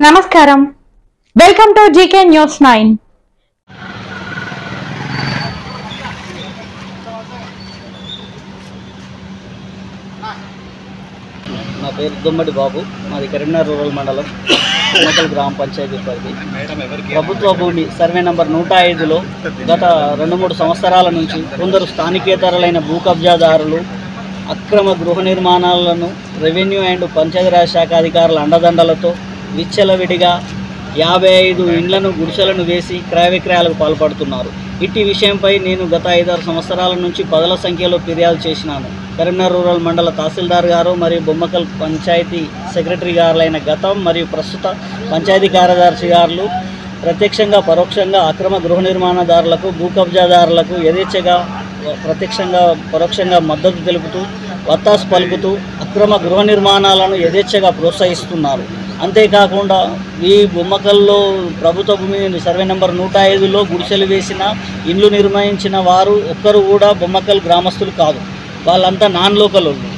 నమస్కారం welcome to GK news 9 నా పేరు దొమ్మడి బాబు మాది కరీంనగర్ రూరల్ మండలం కొమ్మకల్ గ్రామ పంచాయతీ పరిధి ప్రభుత్వ భూమి సర్వే నంబర్ 105లో గత 2-3 సంవత్సరాల నుంచి కొందరు స్థానికేతరులైన భూ కబ్జాదారులు అక్రమ గృహ నిర్మాణాలను రెవెన్యూ అండ్ పంచాయతీరాజ్ శాఖ అధికారుల అండదండలతో విచ్చలవిడిగా 55 ఇండ్లను గుడిసెలను వేసి క్రయ విక్రయాలకు పాల్పడుతున్నారు. ఇట్టి విషయంపై నేను గత 5-6 సంవత్సరాల నుంచి పదుల సంఖ్యలో ఫిర్యాదు చేసినాను. కరీంనగర్ రూరల్ మండల తహసీల్దార్ గారు మరియు బొమ్మకల్ పంచాయతీ సెక్రటరీ గారులైన గతం మరియు ప్రస్తుత పంచాయతీ కార్యదర్శి గారు ప్రత్యక్షంగా పరోక్షంగా అక్రమ గృహ నిర్మాణదారులకు భూ కబ్జాదారులకు యథేచ్ఛగా ప్రత్యక్షంగా పరోక్షంగా మద్దతు తెలుపుతూ వత్తాసు పలుకుతూ అక్రమ గృహ నిర్మాణాలను యథేచ్ఛగా ప్రోత్సహిస్తున్నారు. అంతేకాకుండా ఈ బొమ్మకల్లో ప్రభుత్వ భూమి సర్వే నెంబర్ 105లో గుడిసెలు వేసిన ఇండ్లు నిర్మించిన వారు ఒక్కరు కూడా బొమ్మకల్ గ్రామస్తులు కాదు, వాళ్ళంతా నాన్ లోకల్ వాళ్ళు.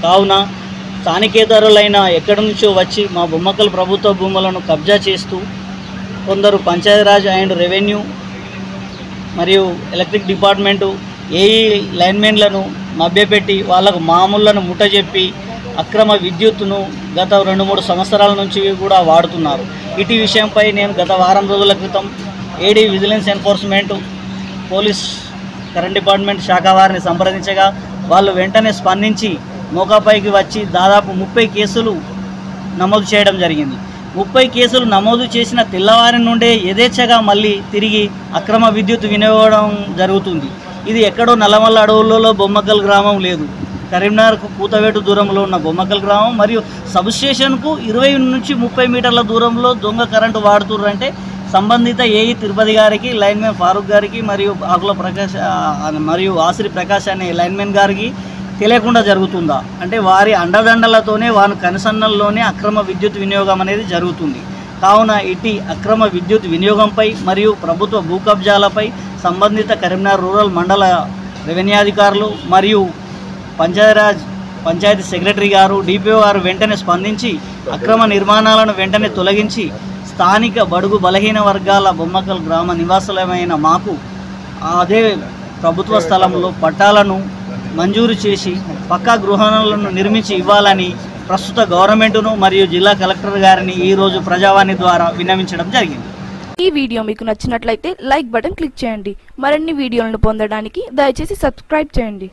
కావున స్థానికేతరులైన ఎక్కడి నుంచో వచ్చి మా బొమ్మకల్ ప్రభుత్వ భూములను కబ్జా చేస్తూ కొందరు పంచాయతీరాజ్ అండ్ రెవెన్యూ మరియు ఎలక్ట్రిక్ డిపార్ట్మెంటు ఏఈ లైన్మెన్లను మభ్యపెట్టి వాళ్ళకు మామూళ్లను ముట్టజెప్పి అక్రమ విద్యుత్తును గత 2-3 సంవత్సరాల నుంచి కూడా వాడుతున్నారు. ఇటీ విషయంపై నేను గత వారం రోజుల క్రితం AD vigilance enforcement police current department శాఖ వారిని సంప్రదించగా వాళ్ళు వెంటనే స్పందించి మోకాపైకి వచ్చి దాదాపు 30 కేసులు నమోదు చేయడం జరిగింది. 30 కేసులు నమోదు చేసిన తెల్లవారి నుండే యథేచ్ఛగా మళ్ళీ తిరిగి అక్రమ విద్యుత్ వినియోగం జరుగుతుంది. ఇది ఎక్కడో నల్లమల్ల అడవులలో బొమ్మకల్ గ్రామం లేదు, కరీంనగర్కు కూతవేటు దూరంలో ఉన్న బొమ్మకల్ గ్రామం మరియు సబ్స్టేషన్కు 20 నుంచి 30 మీటర్ల దూరంలో దొంగ కరెంటు వాడుతున్నారంటే సంబంధిత ఏఈ తిరుపతి గారికి, లైన్మెన్ ఫారూక్ గారికి మరియు ఆకుల ప్రకాష్ మరియు ఆసిరి ప్రకాష్ అనే లైన్మెన్ గారికి తెలియకుండా జరుగుతుందా అంటే వారి అండదండలతోనే వారి కనుసన్నల్లోనే అక్రమ విద్యుత్ వినియోగం అనేది జరుగుతుంది. కావున ఇటీ అక్రమ విద్యుత్ వినియోగంపై మరియు ప్రభుత్వ భూ కబ్జాలపై సంబంధిత కరీంనగర్ రూరల్ మండల రెవెన్యూ అధికారులు మరియు పంచాయతీ సెక్రటరీ గారు, డిపిఓ గారు వెంటనే స్పందించి అక్రమ నిర్మాణాలను వెంటనే తొలగించి స్థానిక బడుగు బలహీన వర్గాల బొమ్మకల్ గ్రామ నివాసులమైన మాకు అదే ప్రభుత్వ స్థలంలో పట్టాలను మంజూరు చేసి పక్కా గృహాలను నిర్మించి ఇవ్వాలని ప్రస్తుత గవర్నమెంటును మరియు జిల్లా కలెక్టర్ గారిని ఈరోజు ప్రజావాణి ద్వారా విన్నవించడం జరిగింది. ఈ వీడియో మీకు నచ్చినట్లయితే లైక్ బటన్ క్లిక్ చేయండి. మరిన్ని వీడియోలను పొందడానికి దయచేసి సబ్స్క్రైబ్ చేయండి.